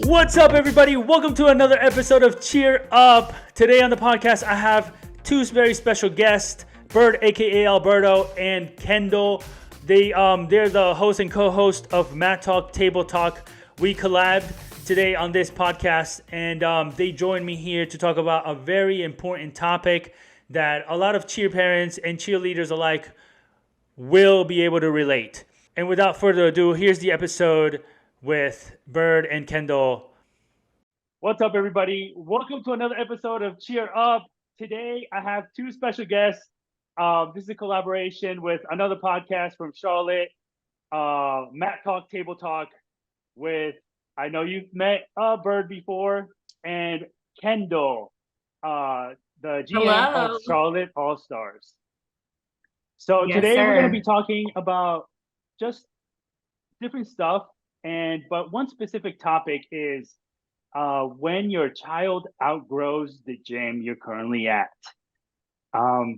What's up, everybody? Welcome to another episode of Cheer Up. Today on the podcast, I have two very special guests, Bird, aka Alberto, and Kendyl. They're the host and co-host of MatTalk.TableTalk. We collabed today on this podcast, and they joined me here to talk about a very important topic that a lot of cheer parents and cheerleaders alike will be able to relate. And without further ado, here's the episode with Bird and Kendyl. What's up, everybody? Welcome to another episode of Cheer Up. Today, I have two special guests. This is a collaboration with another podcast from Charlotte, MatTalk.TableTalk, with, I know you've met Bird before, and Kendyl, the GM of Charlotte Allstars. So Yes, today sir. we're going to be talking about just different stuff, but one specific topic is when your child outgrows the gym you're currently at.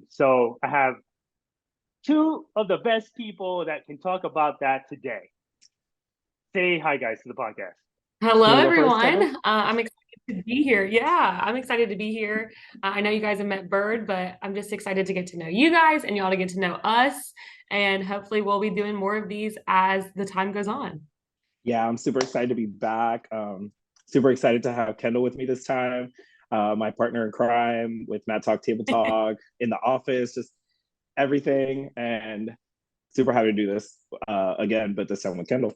So I have two of the best people that can talk about that today. Say hi, guys, to the podcast. Hello, everyone. I'm excited to be here. Yeah, I'm excited to be here. I know you guys have met Bird, but I'm just excited to get to know you guys and y'all to get to know us. And hopefully we'll be doing more of these as the time goes on. Yeah, I'm super excited to be back. Super excited to have Kendyl with me this time. My partner in crime with MatTalk.TableTalk, in the office, just everything. And super happy to do this again, but this time with Kendyl.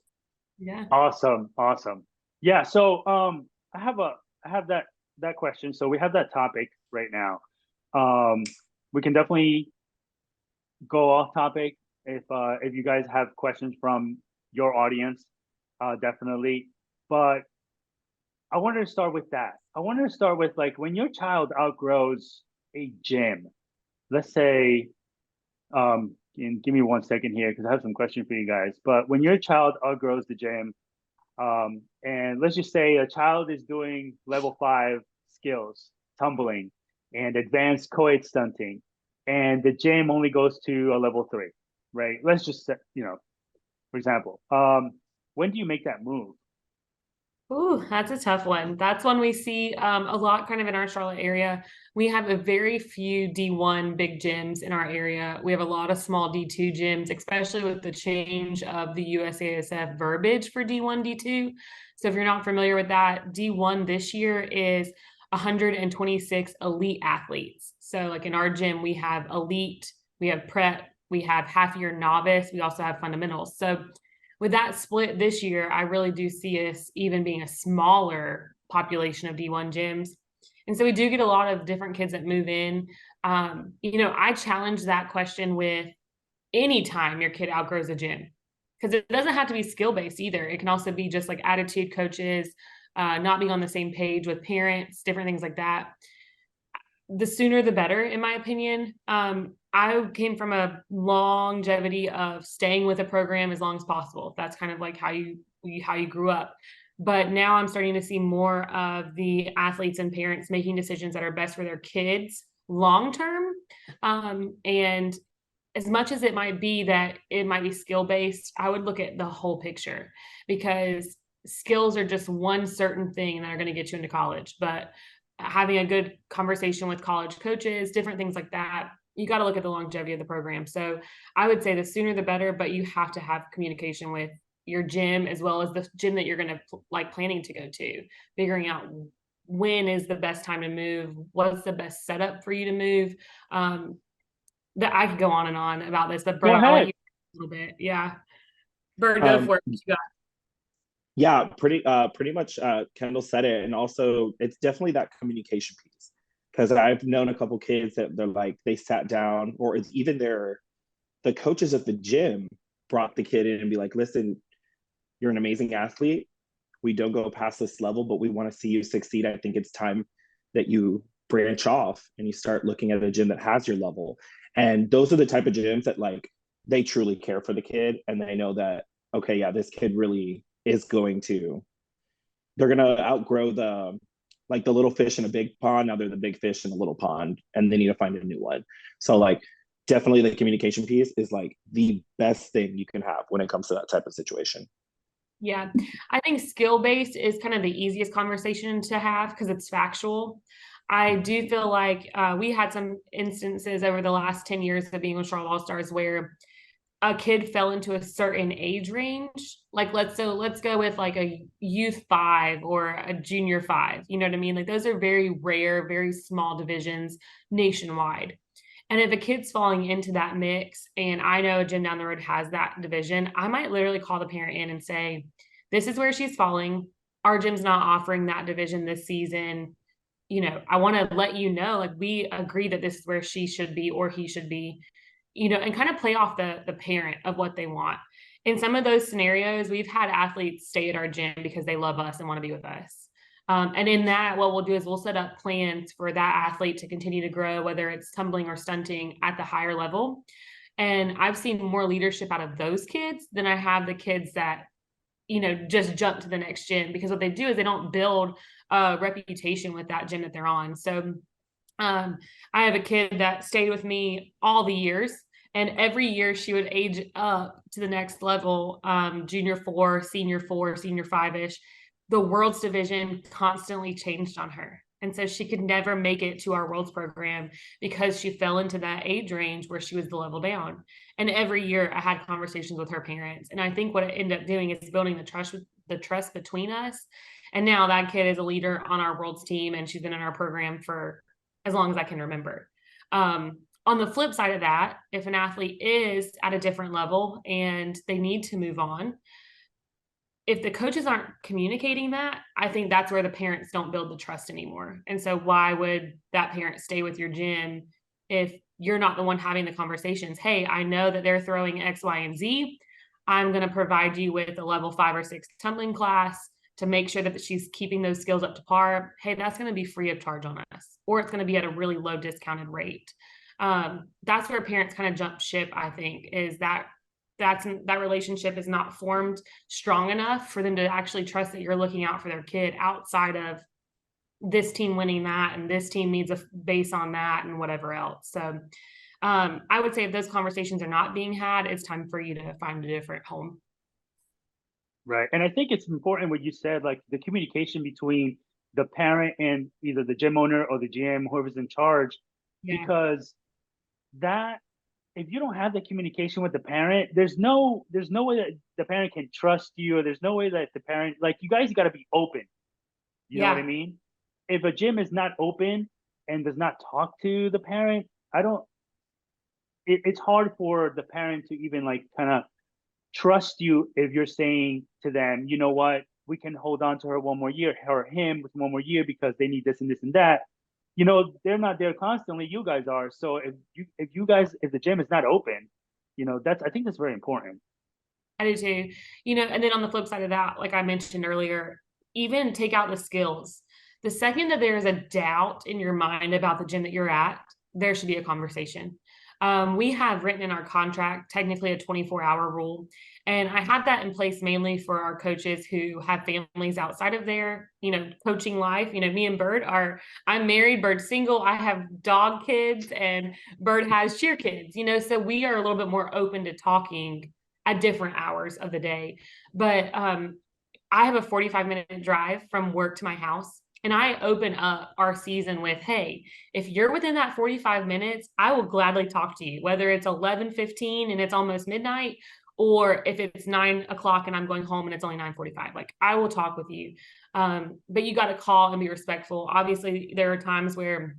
Yeah. Awesome. Yeah, so I have that question. So we have that topic right now. We can definitely go off topic if you guys have questions from your audience, definitely. But I wanted to start with that. I wanted to start with, like, when your child outgrows a gym, let's say, and give me 1 second here because I have some questions for you guys. But when your child outgrows the gym, and let's just say a child is doing level 5 skills, tumbling, and advanced co-ed stunting, and the gym only goes to a level 3, right? Let's just say, for example, when do you make that move? Ooh, that's a tough one. That's one we see a lot kind of in our Charlotte area. We have a very few D1 big gyms in our area. We have a lot of small D2 gyms, especially with the change of the USASF verbiage for D1, D2. So if you're not familiar with that, D1 this year is 126 elite athletes. So like in our gym, we have elite, we have prep, we have half year novice, we also have fundamentals. So with that split this year, I really do see us even being a smaller population of D1 gyms. And so we do get a lot of different kids that move in. I challenge that question with any time your kid outgrows a gym, because it doesn't have to be skill-based either. It can also be just like attitude, coaches, not being on the same page with parents, different things like that. The sooner the better, in my opinion. I came from a longevity of staying with a program as long as possible. That's kind of like how you grew up. But now I'm starting to see more of the athletes and parents making decisions that are best for their kids long term. And as much as it might be that it might be skill based, I would look at the whole picture, because skills are just one certain thing that are going to get you into college. But having a good conversation with college coaches, different things like that, you got to look at the longevity of the program. So I would say the sooner the better, but you have to have communication with your gym as well as the gym that you're going to planning to go to, figuring out when is the best time to move, what's the best setup for you to move. That I could go on and on about this, but Bird, I'll let you a little bit. Yeah. Bird, go for it. What you got? Yeah, pretty much Kendyl said it. And also it's definitely that communication piece, because I've known a couple kids that they sat down, or it's even the coaches at the gym brought the kid in and be like, listen, you're an amazing athlete. We don't go past this level, but we want to see you succeed. I think it's time that you branch off and you start looking at a gym that has your level. And those are the type of gyms that they truly care for the kid, and they know that, okay, yeah, this kid really is they're going to outgrow the little fish in a big pond. Now they're the big fish in a little pond, and they need to find a new one. So definitely the communication piece is the best thing you can have when it comes to that type of situation. Yeah, I think skill-based is kind of the easiest conversation to have because it's factual. I do feel like we had some instances over the last 10 years of being with Charlotte All-Stars where a kid fell into a certain age range. Like let's go with like a youth 5 or a junior 5. You know what I mean? Like those are very rare, very small divisions nationwide. And if a kid's falling into that mix and I know a gym down the road has that division, I might literally call the parent in and say, this is where she's falling. Our gym's not offering that division this season. You know, I want to let you know, like we agree that this is where she should be or he should be, you know, and kind of play off the parent of what they want. In some of those scenarios, we've had athletes stay at our gym because they love us and want to be with us. And in that, what we'll do is we'll set up plans for that athlete to continue to grow, whether it's tumbling or stunting at the higher level. And I've seen more leadership out of those kids than I have the kids that, you know, just jump to the next gym, because what they do is they don't build a reputation with that gym that they're on. So I have a kid that stayed with me all the years, and every year she would age up to the next level, junior 4, senior 5-ish. The world's division constantly changed on her. And so she could never make it to our world's program because she fell into that age range where she was the level down. And every year I had conversations with her parents. And I think what it ended up doing is building the trust between us. And now that kid is a leader on our world's team, and she's been in our program for as long as I can remember. On the flip side of that, if an athlete is at a different level and they need to move on, if the coaches aren't communicating that, I think that's where the parents don't build the trust anymore. And so why would that parent stay with your gym if you're not the one having the conversations? Hey, I know that they're throwing X, Y, and Z. I'm going to provide you with a level 5 or 6 tumbling class to make sure that she's keeping those skills up to par. Hey, that's going to be free of charge on us, or it's going to be at a really low discounted rate. That's where parents kind of jump ship, I think, is that relationship is not formed strong enough for them to actually trust that you're looking out for their kid outside of this team winning that and this team needs a base on that and whatever else. So I would say if those conversations are not being had, it's time for you to find a different home. Right. And I think it's important what you said, like the communication between the parent and either the gym owner or the GM, whoever's in charge, because that, if you don't have the communication with the parent, there's no way that the parent can trust you, or there's no way that the parent, like, you guys got to be open. You know what I mean? If a gym is not open and does not talk to the parent, it's hard for the parent to even like kind of trust you if you're saying to them, you know what, we can hold on to her one more year, her or him with one more year because they need this and this and that. You know, they're not there constantly. You guys are. So if the gym is not open, you know, I think that's very important. I do too. You know, and then on the flip side of that, like I mentioned earlier, even take out the skills. The second that there is a doubt in your mind about the gym that you're at, there should be a conversation. We have written in our contract, technically a 24-hour rule. And I had that in place mainly for our coaches who have families outside of their, you know, coaching life. You know, me and Bird I'm married, Bird's single. I have dog kids and Bird has cheer kids, you know, so we are a little bit more open to talking at different hours of the day. But I have a 45-minute drive from work to my house. And I open up our season with, hey, if you're within that 45 minutes, I will gladly talk to you, whether it's 11:15 and it's almost midnight, or if it's 9 o'clock and I'm going home and it's only 9:45, like I will talk with you. But you got to call and be respectful. Obviously, there are times where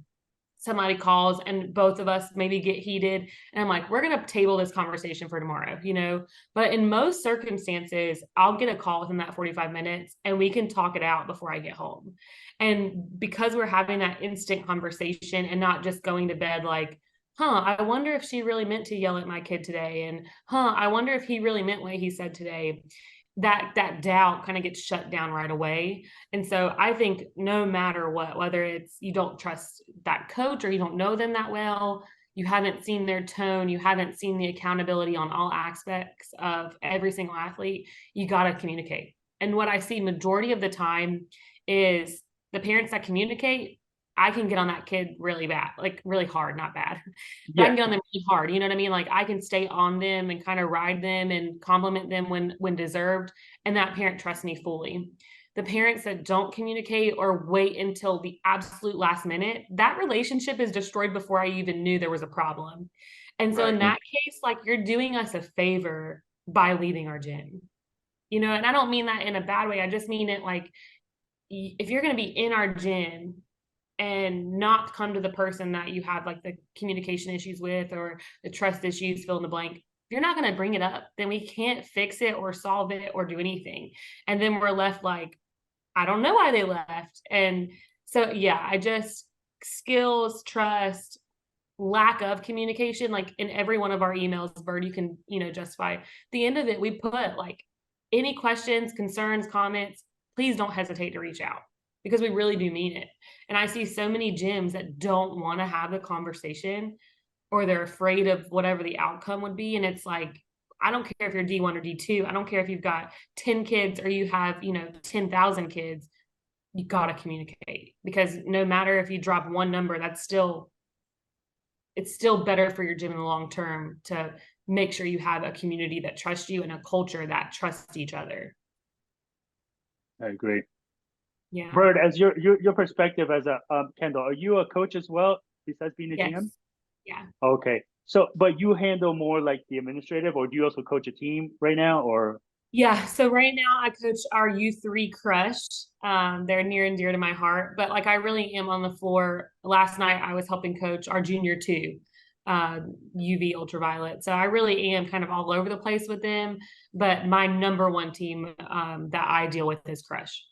somebody calls and both of us maybe get heated and I'm like, we're going to table this conversation for tomorrow, you know, but in most circumstances, I'll get a call within that 45 minutes and we can talk it out before I get home. And because we're having that instant conversation and not just going to bed like, I wonder if she really meant to yell at my kid today. And I wonder if he really meant what he said today. That doubt kind of gets shut down right away. And so I think no matter what, whether it's you don't trust that coach or you don't know them that well, you haven't seen their tone, you haven't seen the accountability on all aspects of every single athlete, you got to communicate. And what I see majority of the time is the parents that communicate, I can get on that kid really bad, like really hard, not bad, but I can get on them really hard. You know what I mean? Like I can stay on them and kind of ride them and compliment them when deserved. And that parent trusts me fully. The parents that don't communicate or wait until the absolute last minute, that relationship is destroyed before I even knew there was a problem. And so in that case, like you're doing us a favor by leaving our gym, you know, and I don't mean that in a bad way. I just mean it like, if you're going to be in our gym and not come to the person that you have like the communication issues with or the trust issues, fill in the blank, if you're not going to bring it up, then we can't fix it or solve it or do anything. And then we're left like, I don't know why they left. And so, yeah, I just skills, trust, lack of communication, like in every one of our emails, Bird, you can, you know, justify the end of it. We put like any questions, concerns, comments, please don't hesitate to reach out because we really do mean it. And I see so many gyms that don't want to have the conversation or they're afraid of whatever the outcome would be. And it's like, I don't care if you're D1 or D2. I don't care if you've got 10 kids or you have, you know, 10,000 kids. You got to communicate because no matter if you drop one number, it's still better for your gym in the long term to make sure you have a community that trusts you and a culture that trusts each other. I agree. Yeah. Bird, as your perspective as a Kendall, are you a coach as well besides being a GM? Yeah. Okay. So, but you handle more like the administrative, or do you also coach a team right now, or? Yeah. So right now I coach our U3 Crush. They're near and dear to my heart, but like I really am on the floor. Last night I was helping coach our junior 2, UV ultraviolet. So I really am kind of all over the place with them, but my number one team that I deal with is Crush.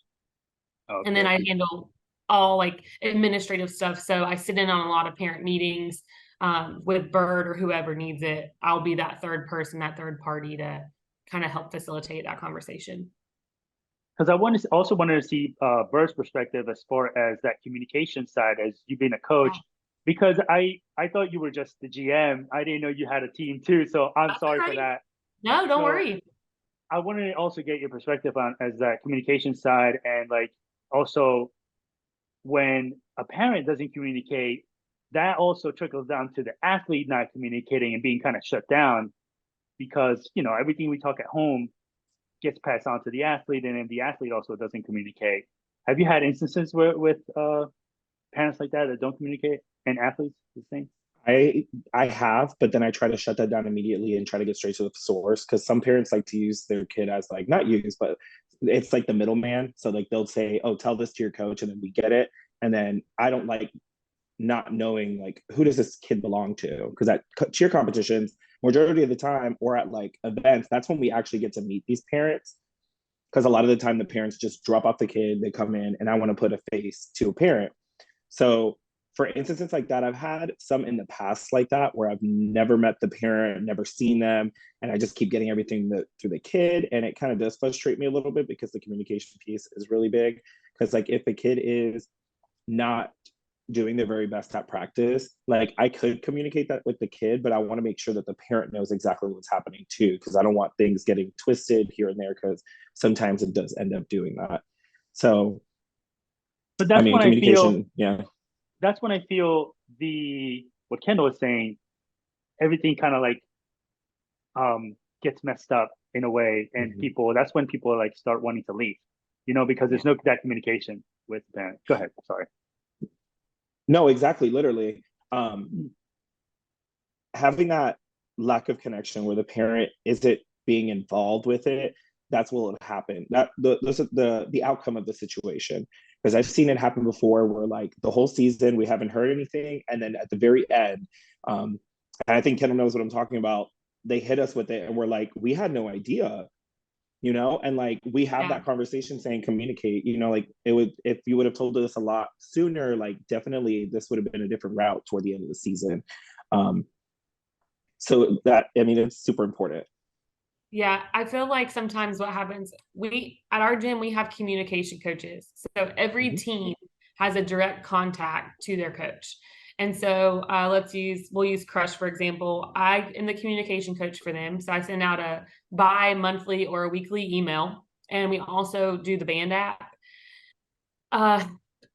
Okay. And then I handle all like administrative stuff. So I sit in on a lot of parent meetings with Bird or whoever needs it. I'll be that third person, that third party to kind of help facilitate that conversation. Because I also wanted to see Bird's perspective as far as that communication side, as you being a coach, because I thought you were just the GM. I didn't know you had a team too. So I'm sorry for that. No, don't worry. I wanted to also get your perspective on as that communication side, and like also when a parent doesn't communicate, that also trickles down to the athlete not communicating and being kind of shut down, because you know everything we talk at home gets passed on to the athlete, and then the athlete also doesn't communicate. Have you had instances with parents like that don't communicate and athletes the same? I have, but then I try to shut that down immediately and try to get straight to the source, because some parents like to use their kid as like, not use, but it's like the middleman. So like they'll say, oh, tell this to your coach, and then we get it. And then I don't like not knowing like who does this kid belong to, because at cheer competitions majority of the time, or at like events, that's when we actually get to meet these parents, because a lot of the time the parents just drop off the kid, they come in, and I want to put a face to a parent. So for instances like that, I've had some in the past like that where I've never met the parent, never seen them, and I just keep getting everything through the kid. And it kind of does frustrate me a little bit because the communication piece is really big. Because like if the kid is not doing their very best at practice, like I could communicate that with the kid, but I want to make sure that the parent knows exactly what's happening too, because I don't want things getting twisted here and there, because sometimes it does end up doing that. So, but that's when communication, that's when I feel what Kendall was saying, everything kind of like gets messed up in a way, and that's when people like start wanting to leave, you know, because there's no that communication with the parent. Go ahead, sorry. No, exactly, literally. Having that lack of connection where the parent isn't being involved with it, that's what will happen. That the outcome of the situation. Because I've seen it happen before where like the whole season we haven't heard anything, and then at the very end, and I think Kendall knows what I'm talking about, they hit us with it and we're like, we had no idea, you know, and like we have that conversation saying communicate, you know, like it would, if you would have told us a lot sooner, like definitely this would have been a different route toward the end of the season. So that, I mean, it's super important. Yeah, I feel like sometimes what happens, at our gym, we have communication coaches. So every team has a direct contact to their coach. And so we'll use Crush, for example. I am the communication coach for them. So I send out a bi-monthly or a weekly email, and we also do the band app.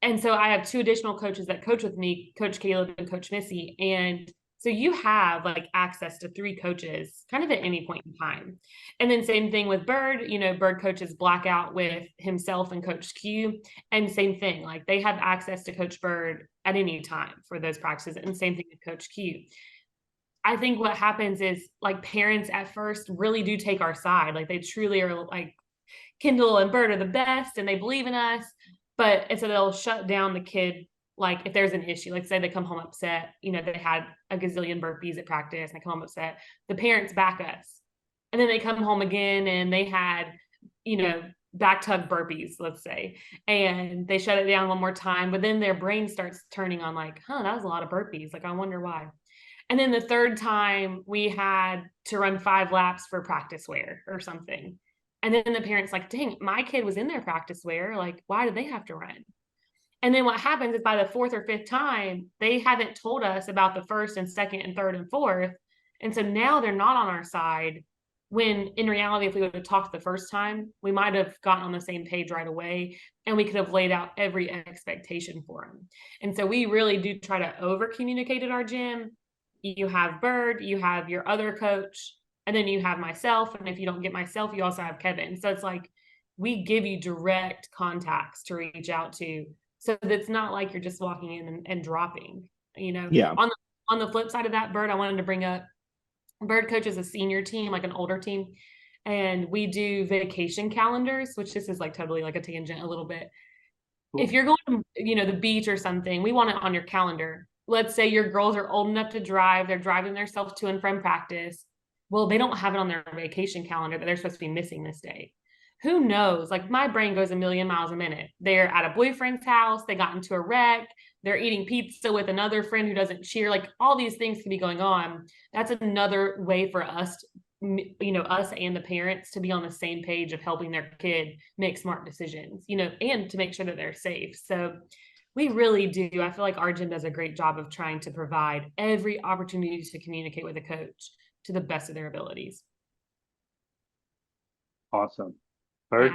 And so I have two additional coaches that coach with me, Coach Caleb and Coach Missy. And so you have like access to three coaches kind of at any point in time. And then same thing with Bird, Bird coaches Blackout with himself and Coach Q. And same thing, like they have access to Coach Bird at any time for those practices. And same thing with Coach Q. I think what happens is like parents at first really do take our side. Like they truly are like, Kendall and Bird are the best and they believe in us. But and so they'll shut down the kid. Like if there's an issue, like say they come home upset, they had a gazillion burpees at practice and they come home upset, the parents back us. And then they come home again and they had, back tug burpees, let's say, and they shut it down one more time, but then their brain starts turning on like, that was a lot of burpees. Like, I wonder why. And then the third time we had to run 5 laps for practice wear or something. And then the parents like, dang, my kid was in their practice wear. Like, why did they have to run? And then what happens is by the 4th or 5th time, they haven't told us about the 1st and 2nd and 3rd and 4th. And so now they're not on our side, when in reality, if we would have talked the first time, we might have gotten on the same page right away and we could have laid out every expectation for them. And so we really do try to over communicate at our gym. You have Bird, you have your other coach, and then you have myself. And if you don't get myself, you also have Kevin. So it's like we give you direct contacts to reach out to. So it's not like you're just walking in and dropping, Yeah. On the flip side of that, Bird, I wanted to bring up, Bird coaches a senior team, like an older team. And we do vacation calendars, which this is like totally like a tangent a little bit. Cool. If you're going to, the beach or something, we want it on your calendar. Let's say your girls are old enough to drive. They're driving themselves to and from practice. Well, they don't have it on their vacation calendar that they're supposed to be missing this day. Who knows? Like my brain goes a million miles a minute. They're at a boyfriend's house. They got into a wreck. They're eating pizza with another friend who doesn't cheer. Like all these things can be going on. That's another way for us, us and the parents to be on the same page of helping their kid make smart decisions, and to make sure that they're safe. So we really do. I feel like our gym does a great job of trying to provide every opportunity to communicate with a coach to the best of their abilities. Awesome. Bird?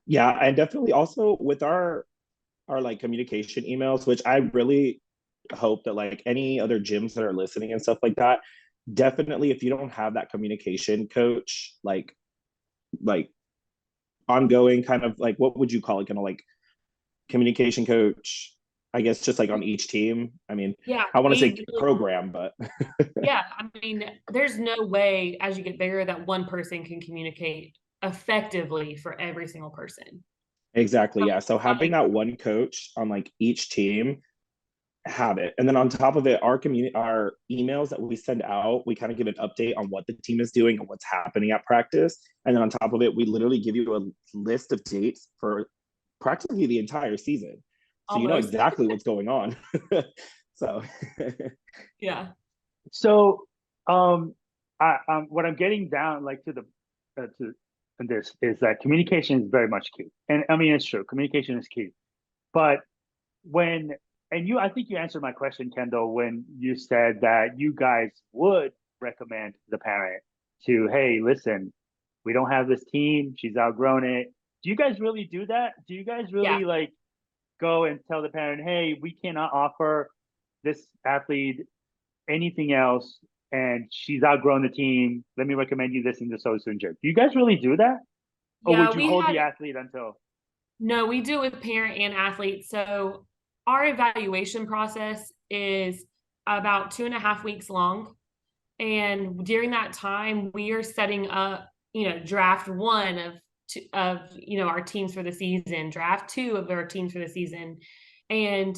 Yeah, and definitely also with our like communication emails, which I really hope that like any other gyms that are listening and stuff like that, definitely if you don't have that communication coach, like ongoing kind of like, what would you call it? Kind of like communication coach, I guess, just like on each team. I mean, I want to say program, but yeah, I mean, there's no way as you get bigger that one person can communicate effectively for every single person. Exactly. Yeah. So having that one coach on like each team, have it. And then on top of it, our emails that we send out, we kind of give an update on what the team is doing and what's happening at practice. And then on top of it, we literally give you a list of dates for practically the entire season. So you know exactly what's going on. So yeah. So what I'm getting down like to this is that communication is very much key. And I mean, it's true, communication is key. But I think you answered my question, Kendall, when you said that you guys would recommend the parent to, hey, listen, we don't have this team, she's outgrown it. Do you guys really do that? Do you guys really like go and tell the parent, hey, we cannot offer this athlete anything else and she's outgrown the team, let me recommend you this in the so soon gym? Do you guys really do that? Or would you hold the athlete until? No, we do it with parent and athlete. So our evaluation process is about 2.5 weeks long. And during that time, we are setting up, draft 1 of our teams for the season, draft 2 of our teams for the season. And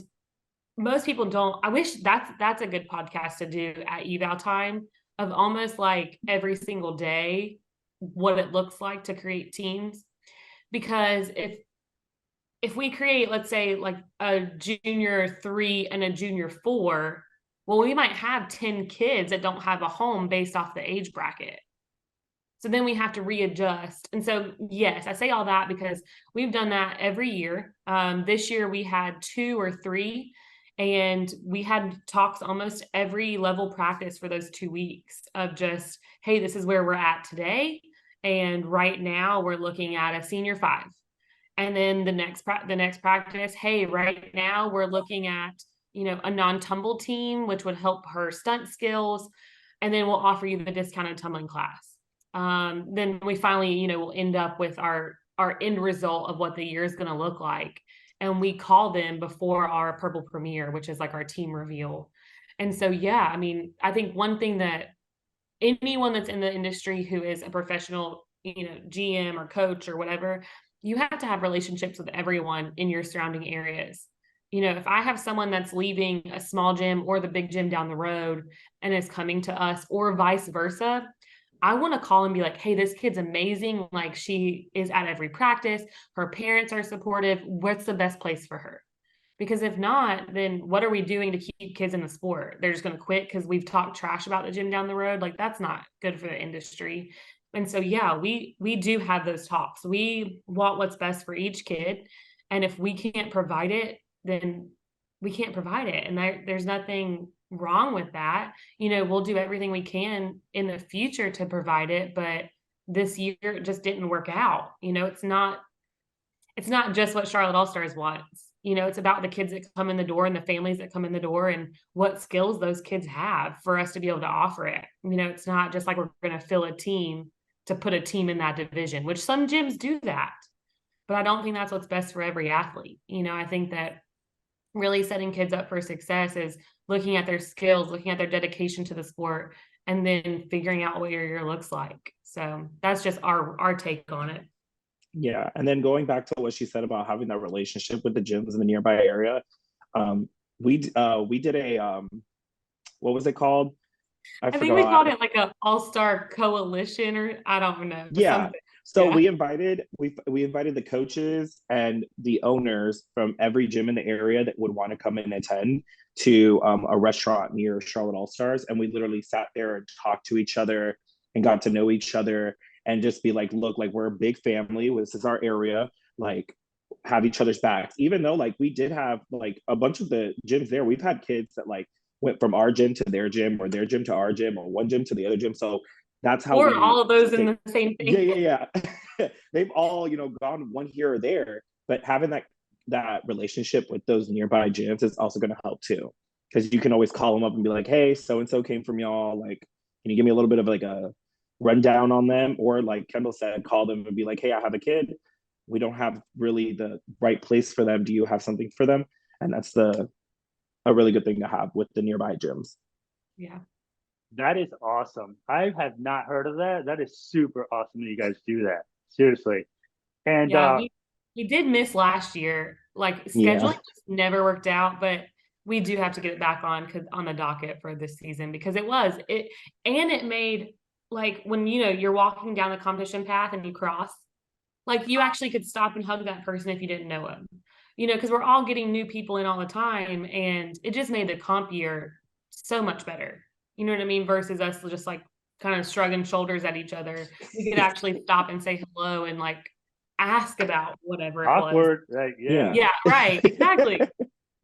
most people don't. I wish that's a good podcast to do at eval time, of almost like every single day what it looks like to create teams. Because if we create, let's say, like a junior 3 and a junior 4, well, we might have 10 kids that don't have a home based off the age bracket. So then we have to readjust. And so, yes, I say all that because we've done that every year. This year we had 2 or 3, and we had talks almost every level practice for those 2 weeks of just, hey, this is where we're at today. And right now we're looking at a senior 5. And then the next practice, hey, right now we're looking at, a non-tumble team, which would help her stunt skills. And then we'll offer you the discounted tumbling class. Then we finally, we'll end up with our end result of what the year is going to look like. And we call them before our purple premiere, which is like our team reveal. And so, yeah, I mean, I think one thing that anyone that's in the industry who is a professional, GM or coach or whatever, you have to have relationships with everyone in your surrounding areas. If I have someone that's leaving a small gym or the big gym down the road and is coming to us, or vice versa, I want to call and be like, hey, this kid's amazing. Like, she is at every practice. Her parents are supportive. What's the best place for her? Because if not, then what are we doing to keep kids in the sport? They're just going to quit because we've talked trash about the gym down the road. Like, that's not good for the industry. And so, yeah, we do have those talks. We want what's best for each kid. And if we can't provide it, then we can't provide it. And there's nothing wrong with that. We'll do everything we can in the future to provide it. But this year it just didn't work out. It's not just what Charlotte Allstars wants. It's about the kids that come in the door and the families that come in the door and what skills those kids have for us to be able to offer it. It's not just like we're going to fill a team to put a team in that division, which some gyms do that. But I don't think that's what's best for every athlete. I think that really setting kids up for success is looking at their skills, looking at their dedication to the sport, and then figuring out what your year looks like. So that's just our take on it. Yeah. And then going back to what she said about having that relationship with the gyms in the nearby area, we did a what was it called? I think we called it like a all-star coalition, or I don't know. Yeah. Something. So Yeah. we invited the coaches and the owners from every gym in the area that would want to come and attend to a restaurant near Charlotte Allstars. And we literally sat there and talked to each other and got to know each other and just be like, look, like, we're a big family. This is our area. Like, have each other's backs. Even though like we did have like a bunch of the gyms there, we've had kids that like went from our gym to their gym, or their gym to our gym, or one gym to the other gym. So that's how or all of those in the same thing. Yeah. They've all, gone one here or there, but having that relationship with those nearby gyms is also going to help too. Because you can always call them up and be like, hey, so-and-so came from y'all. Like, can you give me a little bit of like a rundown on them? Or like Kendall said, call them and be like, hey, I have a kid. We don't have really the right place for them. Do you have something for them? And that's a really good thing to have with the nearby gyms. Yeah. That is awesome. I have not heard of that. That is super awesome that you guys do that. Seriously. And yeah, we did miss last year. Like, scheduling just never worked out, but we do have to get it back on the docket for this season, because it made, like, when you're walking down the competition path and you cross, like, you actually could stop and hug that person if you didn't know him. Because we're all getting new people in all the time, and it just made the comp year so much better. You know what I mean? Versus us just like kind of shrugging shoulders at each other. We could actually stop and say hello and like ask about whatever it awkward, was. right? Yeah. Yeah, right. Exactly.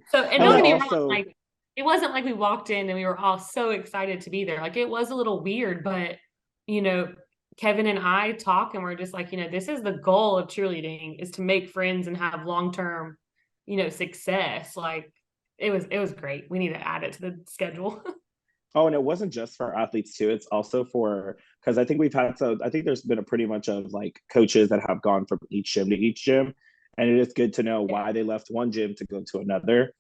So, and don't get me wrong, like, it wasn't like we walked in and we were all so excited to be there. Like, it was a little weird, but Kevin and I talk and we're just like, this is the goal of cheerleading, is to make friends and have long-term, success. Like, it was great. We need to add it to the schedule. Oh, and it wasn't just for athletes too. It's also because I think I think there's been a pretty much of like coaches that have gone from each gym to each gym. And it is good to know why they left one gym to go to another.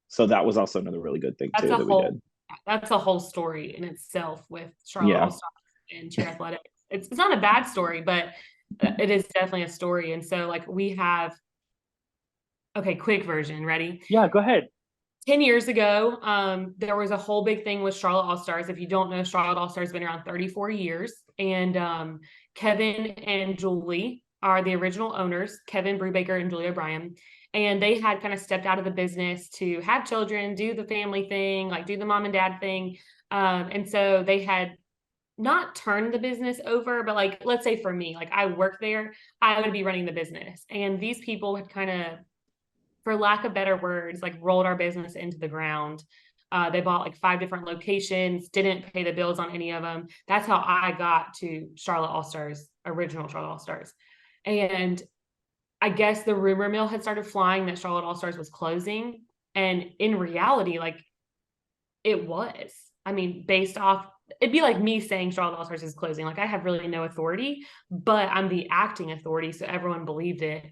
So that was also another really good thing too we did. That's a whole story in itself with Charlotte Allstars and cheer athletics. It's not a bad story, but it is definitely a story. And so, like, we have, okay, quick version, ready? Yeah, go ahead. 10 years ago, there was a whole big thing with Charlotte Allstars. If you don't know, Charlotte Allstars has been around 34 years. And Kevin and Julie are the original owners, Kevin Brubaker and Julie O'Brien. And they had kind of stepped out of the business to have children, do the family thing, like do the mom and dad thing. And so they had not turned the business over, but like, let's say for me, like, I work there, I would be running the business. And these people had kind of, for lack of better words, like, rolled our business into the ground. They bought like 5 different locations, didn't pay the bills on any of them. That's how I got to Charlotte Allstars, original Charlotte Allstars. And I guess the rumor mill had started flying that Charlotte Allstars was closing. And in reality, like, it was. I mean, based off, it'd be like me saying Charlotte Allstars is closing. Like, I have really no authority, but I'm the acting authority, so everyone believed it.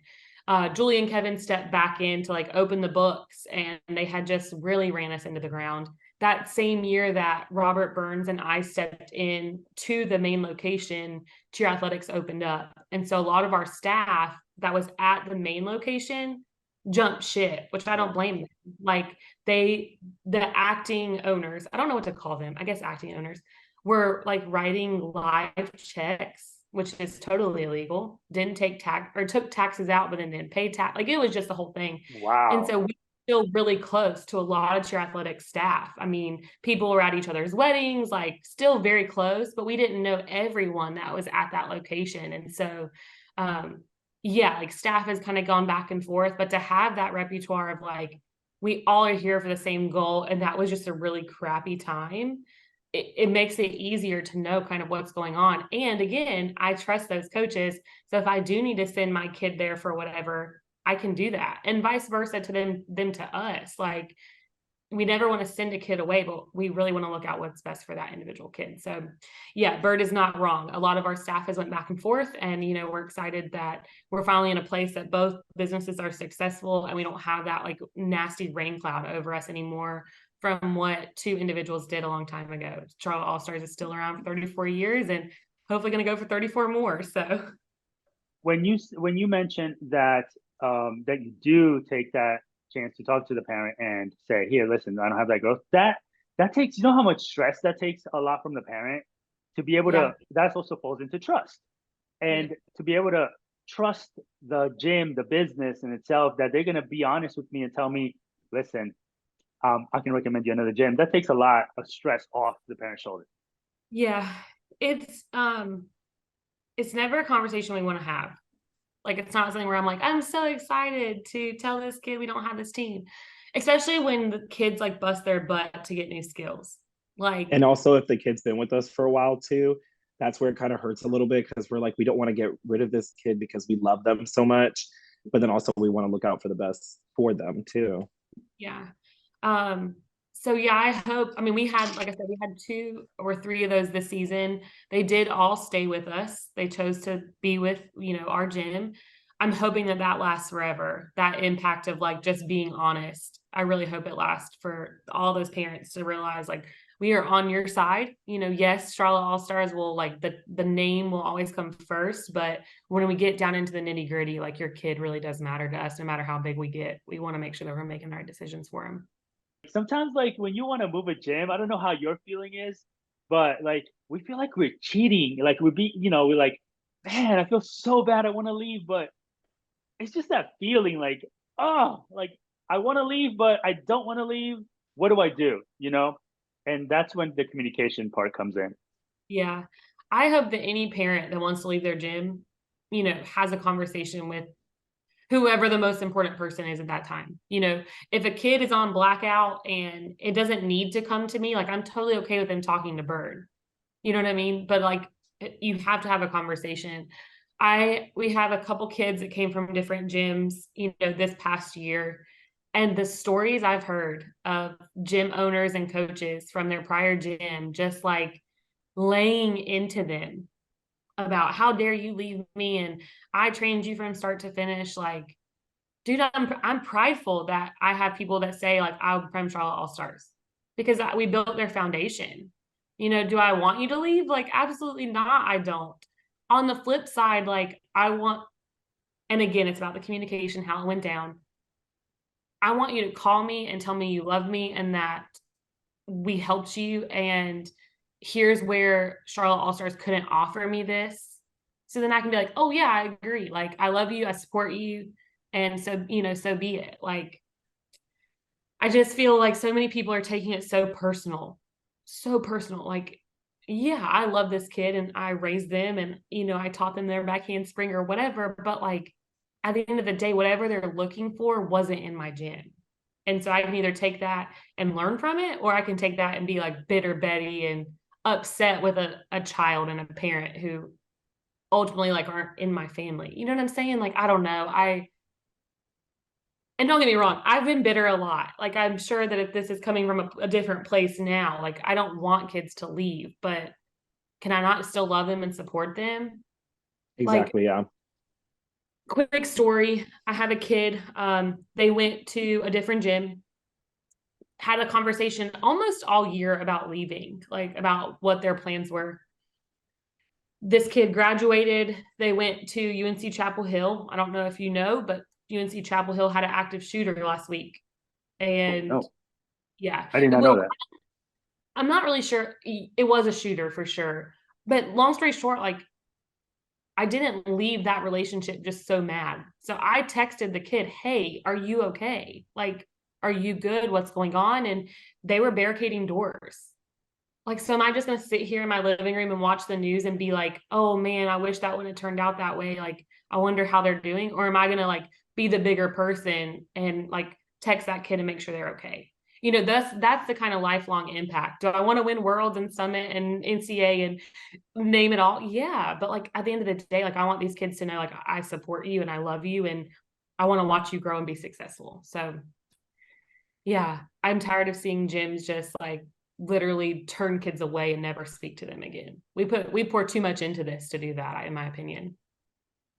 Julie and Kevin stepped back in to like open the books, and they had just really ran us into the ground. That same year that Robert Burns and I stepped in to the main location, Cheer Athletics opened up. And so a lot of our staff that was at the main location jumped ship, which I don't blame them. Like, the acting owners, I don't know what to call them, I guess acting owners, were like writing live checks, which is totally illegal. Didn't take tax, or took taxes out, but then didn't pay tax. Like, it was just the whole thing. Wow. And so we feel really close to a lot of Cheer Athletics staff. I mean, people were at each other's weddings, like still very close, but we didn't know everyone that was at that location. And so, yeah, like staff has kind of gone back and forth, but to have that repertoire of like, we all are here for the same goal, and that was just a really crappy time. It makes it easier to know kind of what's going on. And again, I trust those coaches. So if I do need to send my kid there for whatever, I can do that. And vice versa to them to us. Like, we never want to send a kid away, but we really want to look at what's best for that individual kid. So yeah, Bird is not wrong. A lot of our staff has went back and forth, and, you know, we're excited that we're finally in a place that both businesses are successful, and we don't have that like nasty rain cloud over us anymore from what two individuals did a long time ago. Charlotte Allstars is still around for 34 years and hopefully going to go for 34 more. So when you mentioned that that you do take that chance to talk to the parent and say, here, listen, I don't have that growth, that takes, you know how much stress that takes a lot from the parent to be able to, that also falls into trust. And to be able to trust the gym, the business in itself, that they're going to be honest with me and tell me, listen, I can recommend you another gym. That takes a lot of stress off the parent's shoulders. Yeah, it's never a conversation we want to have. Like, it's not something where I'm like, I'm so excited to tell this kid we don't have this team, especially when the kids like bust their butt to get new skills. Like, and also if the kid's been with us for a while too, that's where it kind of hurts a little bit, because we're like, we don't want to get rid of this kid because we love them so much, but then also we want to look out for the best for them too. Yeah. So yeah, I hope, I mean, we had, like I said, we had 2 or 3 of those this season. They did all stay with us. They chose to be with, you know, our gym. I'm hoping that that lasts forever. That impact of like just being honest. I really hope it lasts for all those parents to realize like, we are on your side. You know, yes, Charlotte Allstars will, like, the name will always come first, but when we get down into the nitty gritty, like, your kid really does matter to us, no matter how big we get. We want to make sure that we're making the right decisions for them. Sometimes, like, when you want to move a gym, I don't know how your feeling is, but like, we feel like we're cheating. Like, we're like, man, I feel so bad. I want to leave, but it's just that feeling like, oh, like, I want to leave, but I don't want to leave. What do I do? You know? And that's when the communication part comes in. Yeah. I hope that any parent that wants to leave their gym, you know, has a conversation with whoever the most important person is at that time. You know, if a kid is on blackout and it doesn't need to come to me, like, I'm totally okay with them talking to Bird. You know what I mean? But like, you have to have a conversation. We have a couple kids that came from different gyms, you know, this past year. And the stories I've heard of gym owners and coaches from their prior gym just like laying into them about, how dare you leave me, and I trained you from start to finish. Like, dude, I'm prideful that I have people that say like, I'm from Charlotte Allstars, because we built their foundation. You know, do I want you to leave? Like, absolutely not. I don't. On the flip side, like, and again, it's about the communication, how it went down. I want you to call me and tell me you love me and that we helped you, and here's where Charlotte Allstars couldn't offer me this. So then I can be like, oh yeah, I agree. Like, I love you, I support you. And so, you know, so be it. Like, I just feel like so many people are taking it so personal. Like, yeah, I love this kid and I raised them, and, you know, I taught them their backhand spring or whatever, but like, at the end of the day, whatever they're looking for wasn't in my gym. And so I can either take that and learn from it, or I can take that and be like bitter Betty and upset with a child and a parent who ultimately like aren't in my family. You know what I'm saying? Like, I don't know. And don't get me wrong, I've been bitter a lot. Like, I'm sure that if this is coming from a different place now, like, I don't want kids to leave, but can I not still love them and support them? Like, Exactly. Yeah. quick story. I have a kid. They went to a different gym, had a conversation almost all year about leaving, like about what their plans were. This kid graduated. They went to UNC Chapel Hill. I don't know if you know, but UNC Chapel Hill had an active shooter last week. And No, yeah, I did not know well, that. I'm not really sure. It was a shooter for sure. But long story short, like, I didn't leave that relationship just so mad. So I texted the kid, "Hey, are you okay? Like, are you good? What's going on?" And they were barricading doors. Like, so am I just going to sit here in my living room and watch the news and be like, "Oh man, I wish that wouldn't have turned out that way. Like, I wonder how they're doing." Or am I going to like be the bigger person and like text that kid and make sure they're okay? You know, that's the kind of lifelong impact. Do I want to win Worlds and Summit and NCA and name it all? Yeah. But like at the end of the day, like I want these kids to know like I support you and I love you and I want to watch you grow and be successful. So yeah, I'm tired of seeing gyms just like literally turn kids away and never speak to them again. We pour too much into this to do that, in my opinion.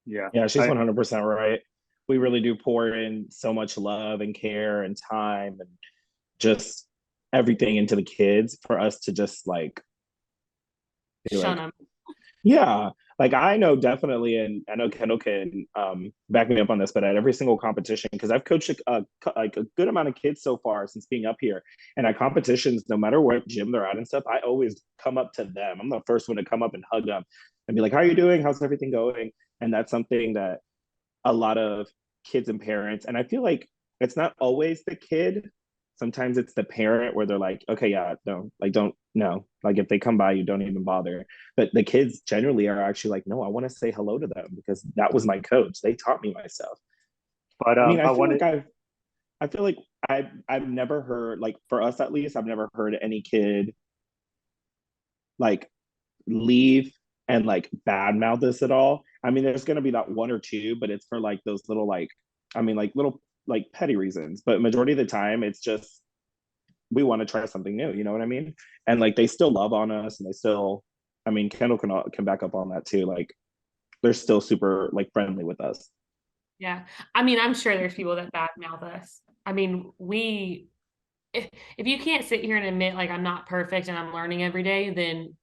Yeah. Yeah, she's 100% right. We really do pour in so much love and care and time and just everything into the kids for us to just like be Shun like, them. yeah, like I know definitely, and I know Kendall can back me up on this, but at every single competition, because I've coached like a good amount of kids so far since being up here, and at competitions, no matter what gym they're at and stuff, I always come up to them. I'm the first one to come up and hug them and be like, "How are you doing? How's everything going?" And that's something that a lot of kids and parents, and I feel like it's not always the kid. Sometimes it's the parent where they're like, okay, yeah, no, like don't no. Like if they come by, you don't even bother. But the kids generally are actually like, no, I want to say hello to them because that was my coach. They taught me myself. But I mean, I I feel like wanted, I've never heard, like for us at least, I've never heard any kid like leave and like badmouth this at all. I mean, there's gonna be that one or two, but it's for like those little like, I mean, like little like petty reasons. But majority of the time, it's just we want to try something new. You know what I mean? And like they still love on us, and they still, I mean, Kendall can back up on that too. Like they're still super like friendly with us. Yeah. I mean, I'm sure there's people that badmouth us. I mean, if you can't sit here and admit like I'm not perfect and I'm learning every day, then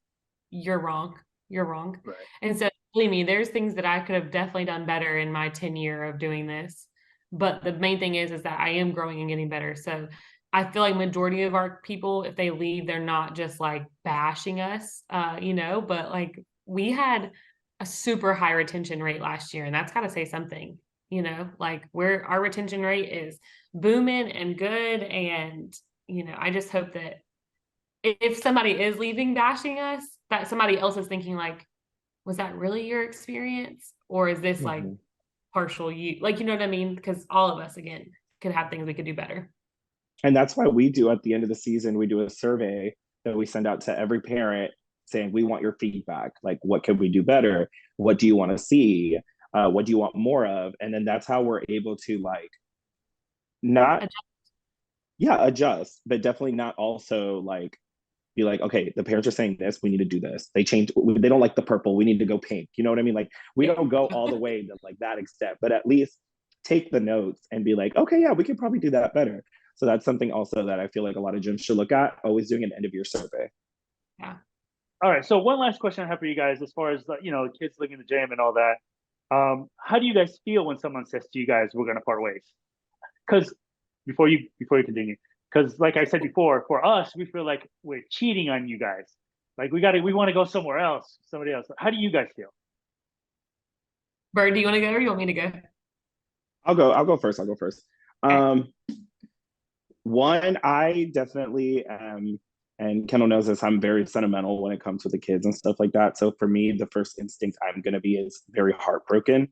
you're wrong. You're wrong. right. And so believe me, there's things that I could have definitely done better in my 10 year of doing this. But the main thing is that I am growing and getting better. So I feel like majority of our people, if they leave, they're not just like bashing us, but like we had a super high retention rate last year, and that's got to say something, like where our retention rate is booming and good. And, I just hope that if somebody is leaving bashing us, that somebody else is thinking like, was that really your experience? Or is this like Mm-hmm. partial you? Like, you know what I mean? Because all of us, again, could have things we could do better. And that's why we do at the end of the season, we do a survey that we send out to every parent saying, we want your feedback. Like, what can we do better? What do you want to see? What do you want more of? And then that's how we're able to like not, yeah, adjust, but definitely not also like be like, okay, the parents are saying this, we need to do this. They don't like the purple, we need to go pink. You know what I mean? Like, we Yeah. don't go all the way to like that extent, but at least take the notes and be like, okay, yeah, we could probably do that better. So that's something also that I feel like a lot of gyms should look at, always doing an end of year survey. Yeah. All right. So one last question I have for you guys, as far as kids living in the gym and all that. How do you guys feel when someone says to you guys, "We're going to part ways"? Because before you continue, because like I said before, for us, we feel like we're cheating on you guys. Like we want to go somewhere else, somebody else. How do you guys feel? Bird, do you want to go or you want me to go? I'll go first. Okay. Um, One, I definitely am, and Kendall knows this, I'm very sentimental when it comes to the kids and stuff like that. So for me, the first instinct I'm going to be is very heartbroken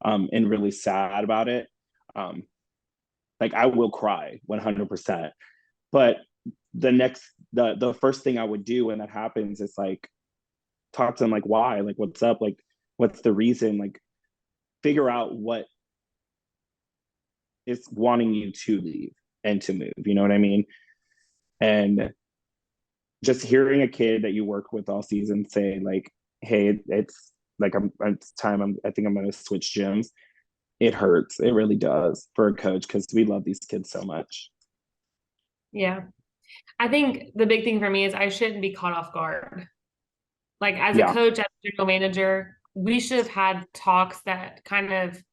and really sad about it. Um, like I will cry 100%. But the first thing I would do when that happens is like talk to them like why, like what's up, like what's the reason, like figure out what is wanting you to leave and to move, you know what I mean? And just hearing a kid that you work with all season say like, hey, it's like it's time, I think I'm going to switch gyms. It hurts. It really does for a coach, because we love these kids so much. Yeah. I think the big thing for me is I shouldn't be caught off guard. Like as a Yeah. coach, as a general manager, we should have had talks that kind of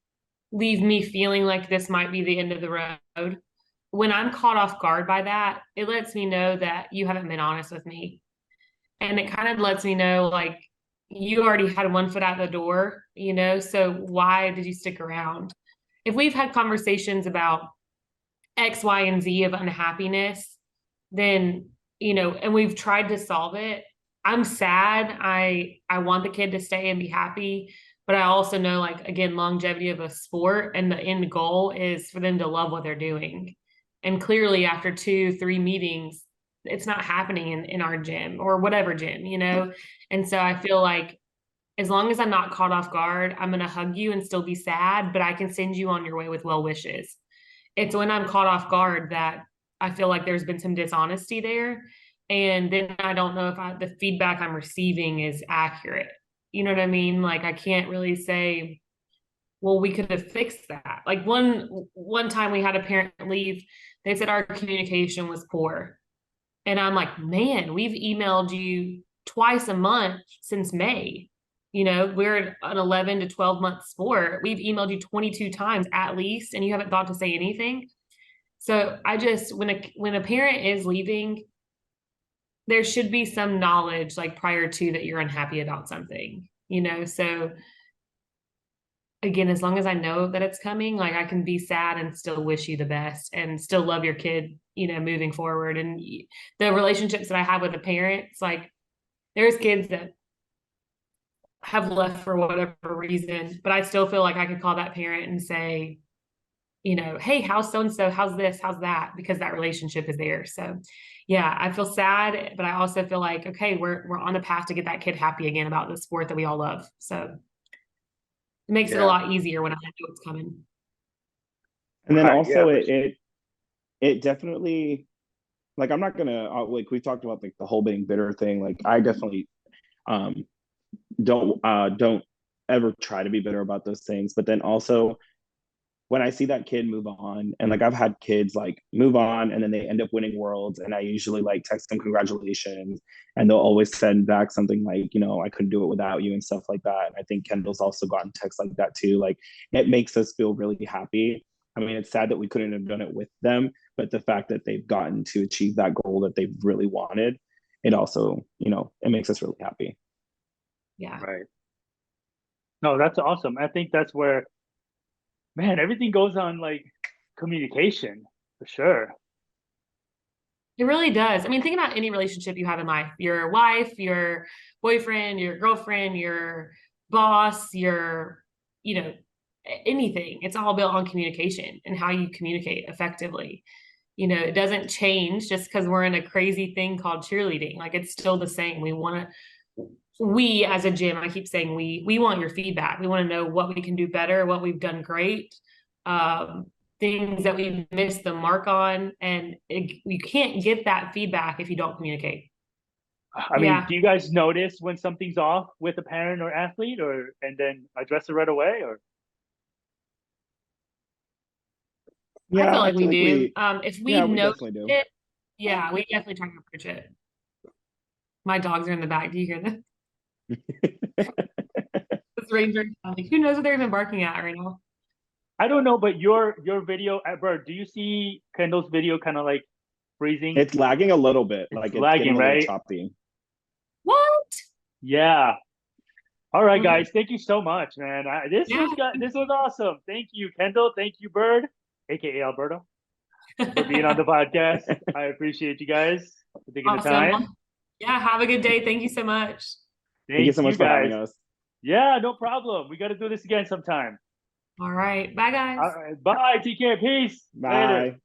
leave me feeling like this might be the end of the road. When I'm caught off guard by that, it lets me know that you haven't been honest with me. And it kind of lets me know like you already had one foot out the door, you know, so why did you stick around? If we've had conversations about X, Y, and Z of unhappiness, then, you know, and we've tried to solve it. I'm sad. I want the kid to stay and be happy, but I also know, like, again, longevity of a sport and the end goal is for them to love what they're doing. And clearly after 2-3 meetings, it's not happening in our gym or whatever gym, you know? And so I feel like as long as I'm not caught off guard, I'm going to hug you and still be sad, but I can send you on your way with well wishes. It's when I'm caught off guard that I feel like there's been some dishonesty there. And then I don't know if the feedback I'm receiving is accurate. You know what I mean? Like I can't really say, well, we could have fixed that. Like one time we had a parent leave, they said our communication was poor. And I'm like, man, we've emailed you twice a month since May. You know, we're an 11 to 12 month sport. We've emailed you 22 times at least, and you haven't thought to say anything. So I just, when a parent is leaving, there should be some knowledge like prior to that you're unhappy about something, you know? So again, as long as I know that it's coming, like I can be sad and still wish you the best and still love your kid, you know, moving forward. And the relationships that I have with the parents, like there's kids that have left for whatever reason, but I still feel like I could call that parent and say, you know, hey, how's so-and-so, how's this, how's that, because that relationship is there. So yeah, I feel sad, but I also feel like, okay, we're on the path to get that kid happy again about the sport that we all love. So it makes it a lot easier when I know it's coming. And then Right, also yeah, it definitely, like, I'm not gonna like we talked about like the whole being bitter thing. Like I definitely don't ever try to be bitter about those things. But then also when I see that kid move on, and like I've had kids like move on and then they end up winning worlds, and I usually like text them congratulations, and they'll always send back something like, you know, I couldn't do it without you and stuff like that. And I think Kendall's also gotten texts like that too. Like it makes us feel really happy. I mean, it's sad that we couldn't have done it with them, but the fact that they've gotten to achieve that goal that they've really wanted, it also, you know, it makes us really happy. Yeah. right. No, that's awesome. I think that's where, man, everything goes on like communication for sure. It really does. I mean, think about any relationship you have in life, your wife, your boyfriend, your girlfriend, your boss, your, you know, anything. It's all built on communication and how you communicate effectively. You know, it doesn't change just because we're in a crazy thing called cheerleading. Like it's still the same. We as a gym, I keep saying we want your feedback. We want to know what we can do better, what we've done great, things that we've missed the mark on. And you can't get that feedback if you don't communicate. I mean, do you guys notice when something's off with a parent or athlete, or and then address it right away, or? I Yeah, feel I like feel we like do. If we yeah, we notice definitely do. it, yeah, we definitely try to approach it. My dogs are in the back. Do you hear them? This ranger, like, who knows what they're even barking at right now? I don't know, but your video, Bert, do you see Kendall's video kind of like freezing? It's lagging a little bit, It's like it's getting lagging, a little right? choppy. What? Yeah. All right, Mm, guys. Thank you so much, man. yeah. This was awesome. Thank you, Kendall. Thank you, Bird, aka Alberto, for being on the podcast. I appreciate you guys for taking the Awesome. time. Yeah, have a good day. Thank you so much. Thank you Thank so you, much for having guys. us. Yeah, no problem. We got to do this again sometime. All right. Bye, guys. All right. Bye. Take care. Peace. Later. Bye.